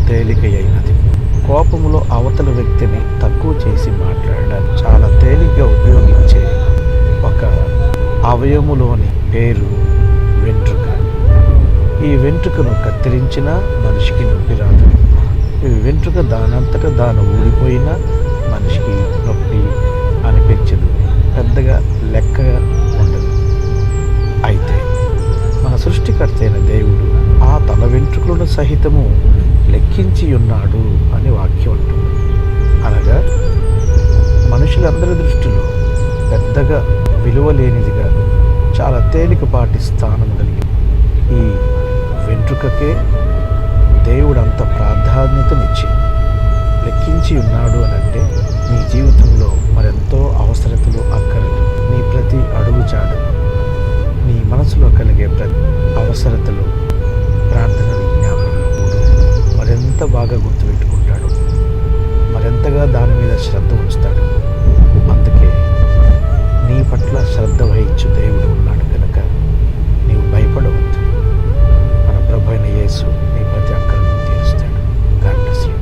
తేలిక అయినది. కోపములో అవతల వ్యక్తిని తక్కువ చేసి మాట్లాడడానికి చాలా తేలిగ్గా ఉపయోగించే ఒక అవయములోని పేరు వెంట్రుక. ఈ వెంట్రుకను కత్తిరించినా మనిషికి నొప్పి రాదు. ఈ వెంట్రుక దానంతట దాని ఊడిపోయినా మనిషికి నొప్పి అనిపించదు, పెద్దగా లెక్కగా ఉండదు. అయితే మన సృష్టికర్త అయిన దేవుడు ఆ తల వెంట్రుకలను సహితము లెక్కించి ఉన్నాడు అని వాక్యం అంటుంది. అనగా మనుషులందరి దృష్టిలో పెద్దగా విలువ లేనిదిగా చాలా తేలికపాటి స్థానం కలిగి ఈ వెంట్రుకకే దేవుడు అంత ప్రాధాన్యతనిచ్చి లెక్కించి ఉన్నాడు అని అంటే నీ జీవితంలో మరెంతో అవసరతలు అక్కర్లు, నీ ప్రతి అడుగు చాడు, నీ మనసులో కలిగే ప్రతి అవసరతలు, ప్రార్థన విజ్ఞాపనలు మరెంత బాగా గుర్తుపెట్టుకుంటాడు, మరెంతగా దాని మీద శ్రద్ధ ఉంచుతాడు. అందుకే నీ పట్ల శ్రద్ధ వహించు దేవుడు ఉన్నాడు కనుక నీవు భయపడవద్దు. మన ప్రభు అయిన యేసు